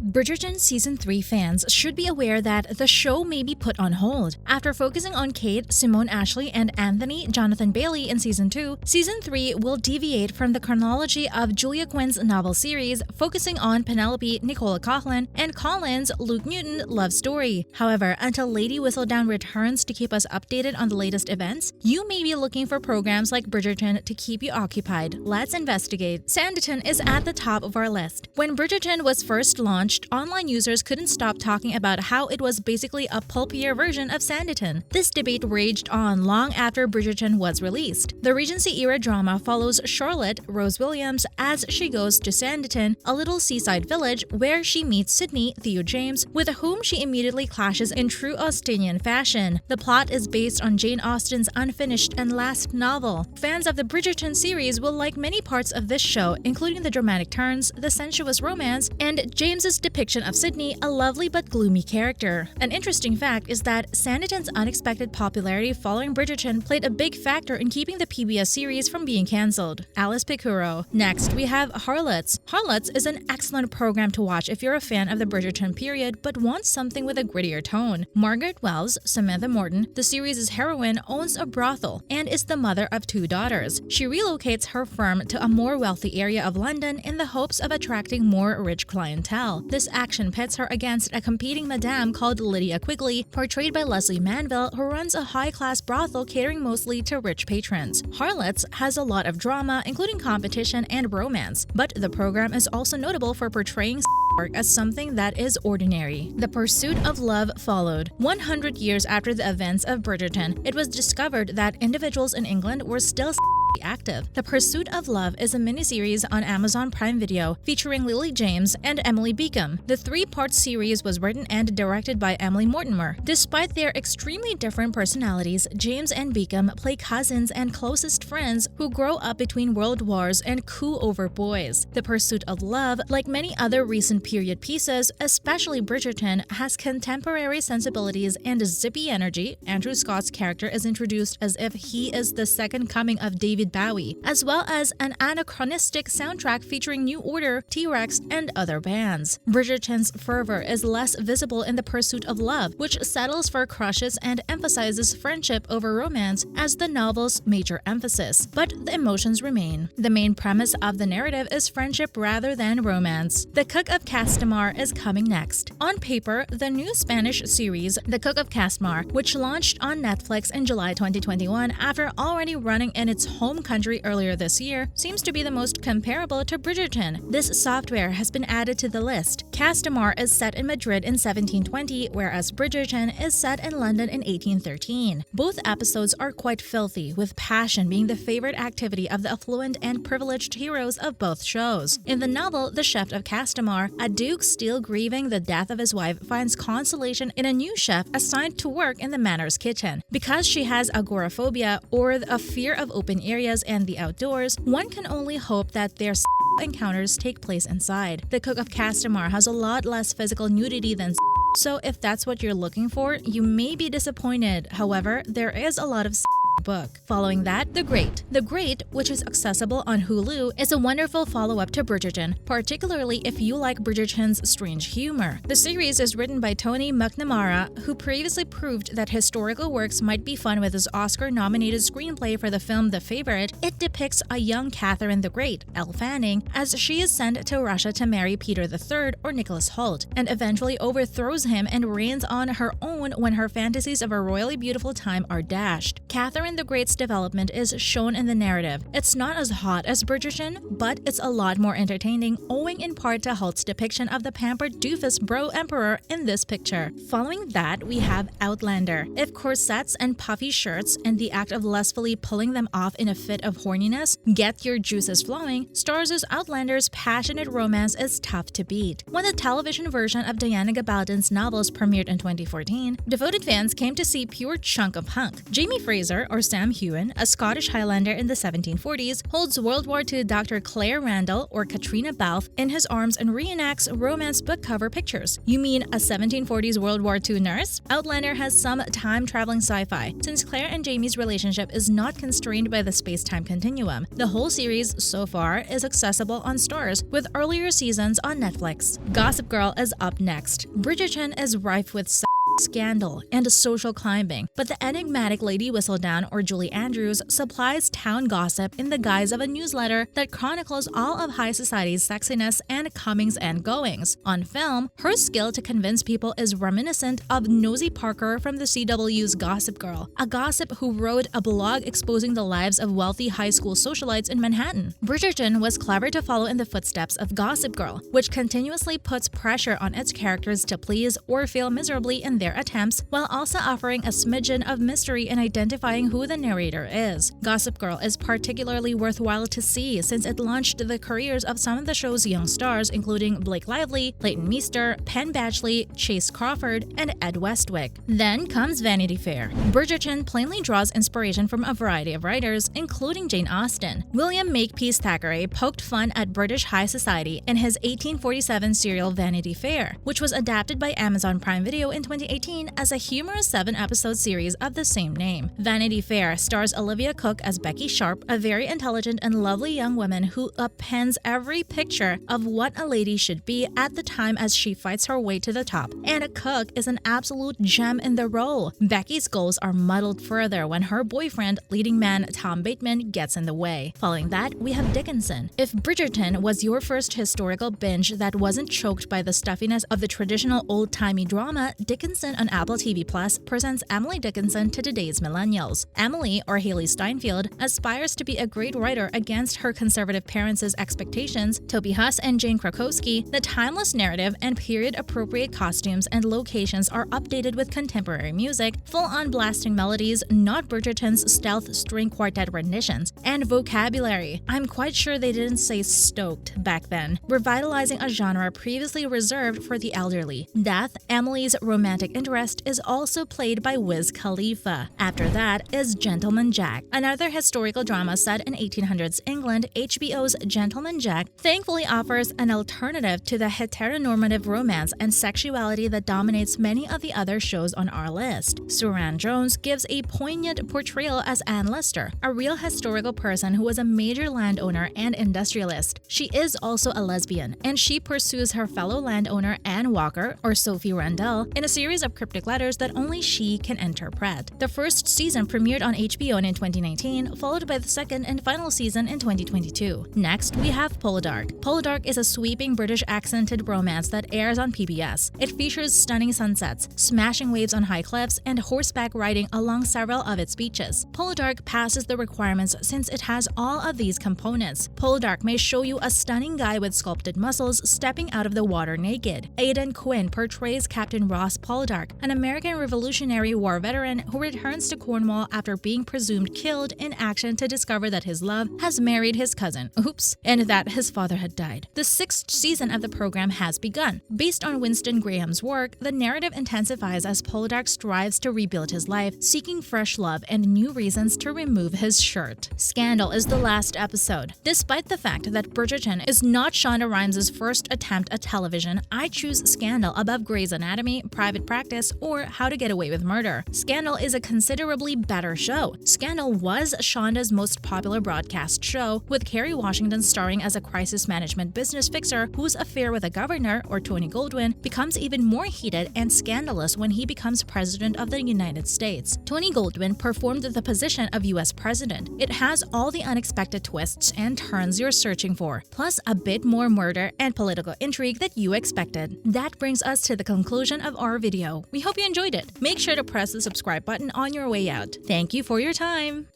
Bridgerton Season 3 fans should be aware that the show may be put on hold. After focusing on Kate, Simone Ashley, and Anthony Jonathan Bailey in Season 2, Season 3 will deviate from the chronology of Julia Quinn's novel series, focusing on Penelope, Nicola Coughlan, and Colin's Luke Newton love story. However, until Lady Whistledown returns to keep us updated on the latest events, you may be looking for programs like Bridgerton to keep you occupied. Let's investigate. Sanditon is at the top of our list. When Bridgerton was first launched, online users couldn't stop talking about how it was basically a pulpier version of Sanditon. This debate raged on long after Bridgerton was released. The Regency-era drama follows Charlotte, Rose Williams, as she goes to Sanditon, a little seaside village where she meets Sydney, Theo James, with whom she immediately clashes in true Austenian fashion. The plot is based on Jane Austen's unfinished and last novel. Fans of the Bridgerton series will like many parts of this show, including the dramatic turns, the sensuous romance, and James's depiction of Sydney, a lovely but gloomy character. An interesting fact is that Sanditon's unexpected popularity following Bridgerton played a big factor in keeping the PBS series from being cancelled. Alice Picuro. Next, we have Harlots. Harlots is an excellent program to watch if you're a fan of the Bridgerton period but want something with a grittier tone. Margaret Wells, Samantha Morton, the series' heroine, owns a brothel and is the mother of 2 daughters. She relocates her firm to a more wealthy area of London in the hopes of attracting more rich clientele. This action pits her against a competing madame called Lydia Quigley, portrayed by Leslie Manville, who runs a high-class brothel catering mostly to rich patrons. Harlots has a lot of drama, including competition and romance, but the program is also notable for portraying work as something that is ordinary. The pursuit of love followed. 100 years after the events of Bridgerton, it was discovered that individuals in England were still active. The Pursuit of Love is a miniseries on Amazon Prime Video featuring Lily James and Emily Beacom. The 3-part series was written and directed by Emily Mortimer. Despite their extremely different personalities, James and Beacom play cousins and closest friends who grow up between world wars and coo over boys. The Pursuit of Love, like many other recent period pieces, especially Bridgerton, has contemporary sensibilities and zippy energy. Andrew Scott's character is introduced as if he is the second coming of David Bowie, as well as an anachronistic soundtrack featuring New Order, T-Rex, and other bands. Bridgerton's fervor is less visible in The Pursuit of Love, which settles for crushes and emphasizes friendship over romance as the novel's major emphasis, but the emotions remain. The main premise of the narrative is friendship rather than romance. The Cook of Castamar is coming next. On paper, the new Spanish series, The Cook of Castamar, which launched on Netflix in July 2021 after already running in its home country earlier this year, seems to be the most comparable to Bridgerton. This software has been added to the list. Castamar is set in Madrid in 1720, whereas Bridgerton is set in London in 1813. Both episodes are quite filthy, with passion being the favorite activity of the affluent and privileged heroes of both shows. In the novel The Chef of Castamar, a duke still grieving the death of his wife finds consolation in a new chef assigned to work in the manor's kitchen. Because she has agoraphobia, or a fear of open areas and the outdoors, one can only hope that their encounters take place inside. The Cook of Castamar has a lot less physical nudity than so if that's what you're looking for, you may be disappointed. However, there is a lot of book. Following that, The Great. The Great, which is accessible on Hulu, is a wonderful follow-up to Bridgerton, particularly if you like Bridgerton's strange humor. The series is written by Tony McNamara, who previously proved that historical works might be fun with his Oscar-nominated screenplay for the film The Favourite. It depicts a young Catherine the Great, Elle Fanning, as she is sent to Russia to marry Peter III or Nicholas Hoult, and eventually overthrows him and reigns on her own when her fantasies of a royally beautiful time are dashed. Catherine the Great's development is shown in the narrative. It's not as hot as Bridgerton, but it's a lot more entertaining, owing in part to Holt's depiction of the pampered doofus bro emperor in this picture. Following that, we have Outlander. If corsets and puffy shirts and the act of lustfully pulling them off in a fit of horniness get your juices flowing, Starz' Outlander's passionate romance is tough to beat. When the television version of Diana Gabaldon's novels premiered in 2014, devoted fans came to see pure chunk of hunk. Jamie Fraser, or Sam Hewen, a Scottish Highlander in the 1740s, holds World War II Dr. Claire Randall or Katrina Balfe in his arms and reenacts romance book cover pictures. You mean a 1740s World War II nurse? Outlander has some time-traveling sci-fi, since Claire and Jamie's relationship is not constrained by the space-time continuum. The whole series, so far, is accessible on Starz, with earlier seasons on Netflix. Gossip Girl is up next. Bridgerton is rife with scandal and social climbing, but the enigmatic Lady Whistledown or Julie Andrews supplies town gossip in the guise of a newsletter that chronicles all of high society's sexiness and comings and goings. On film, her skill to convince people is reminiscent of Nosy Parker from the CW's Gossip Girl, a gossip who wrote a blog exposing the lives of wealthy high school socialites in Manhattan. Bridgerton was clever to follow in the footsteps of Gossip Girl, which continuously puts pressure on its characters to please or fail miserably in their attempts, while also offering a smidgen of mystery in identifying who the narrator is. Gossip Girl is particularly worthwhile to see since it launched the careers of some of the show's young stars, including Blake Lively, Leighton Meester, Penn Badgley, Chase Crawford, and Ed Westwick. Then comes Vanity Fair. Bridgerton plainly draws inspiration from a variety of writers, including Jane Austen. William Makepeace Thackeray poked fun at British high society in his 1847 serial Vanity Fair, which was adapted by Amazon Prime Video in 2018 as a humorous 7-episode series of the same name. Vanity Fair stars Olivia Cooke as Becky Sharp, a very intelligent and lovely young woman who appends every picture of what a lady should be at the time as she fights her way to the top. And Cooke is an absolute gem in the role. Becky's goals are muddled further when her boyfriend, leading man Tom Bateman, gets in the way. Following that, we have Dickinson. If Bridgerton was your first historical binge that wasn't choked by the stuffiness of the traditional old-timey drama, Dickinson on Apple TV Plus presents Emily Dickinson to today's millennials. Emily, or Haley Steinfeld, aspires to be a great writer against her conservative parents' expectations. Toby Huss and Jane Krakowski, the timeless narrative and period-appropriate costumes and locations are updated with contemporary music, full-on blasting melodies, not Bridgerton's stealth string quartet renditions, and vocabulary. I'm quite sure they didn't say stoked back then, revitalizing a genre previously reserved for the elderly. Death, Emily's romantic interest, is also played by Wiz Khalifa. After that is Gentleman Jack, another historical drama set in 1800s England. HBO's Gentleman Jack thankfully offers an alternative to the heteronormative romance and sexuality that dominates many of the other shows on our list. Suran Jones gives a poignant portrayal as Anne Lister, a real historical person who was a major landowner and industrialist. She is also a lesbian, and she pursues her fellow landowner Anne Walker, or Sophie Randall, in a series of cryptic letters that only she can interpret. The first season premiered on HBO in 2019, followed by the second and final season in 2022. Next, we have Poldark. Poldark is a sweeping British accented romance that airs on PBS. It features stunning sunsets, smashing waves on high cliffs, and horseback riding along several of its beaches. Poldark passes the requirements since it has all of these components. Poldark may show you a stunning guy with sculpted muscles stepping out of the water naked. Aidan Quinn portrays Captain Ross Poldark, an American Revolutionary War veteran who returns to Cornwall after being presumed killed in action to discover that his love has married his cousin, and that his father had died. The 6th season of the program has begun. Based on Winston Graham's work, the narrative intensifies as Poldark strives to rebuild his life, seeking fresh love and new reasons to remove his shirt. Scandal is the last episode. Despite the fact that Bridgerton is not Shonda Rhimes' first attempt at television, I choose Scandal above Grey's Anatomy, Private Practice, or How to Get Away with Murder. Scandal is a considerably better show. Scandal was Shonda's most popular broadcast show, with Kerry Washington starring as a crisis management business fixer whose affair with a governor, or Tony Goldwyn, becomes even more heated and scandalous when he becomes president of the United States. Tony Goldwyn performed the position of U.S. president. It has all the unexpected twists and turns you're searching for, plus a bit more murder and political intrigue that you expected. That brings us to the conclusion of our video. We hope you enjoyed it. Make sure to press the subscribe button on your way out. Thank you for your time!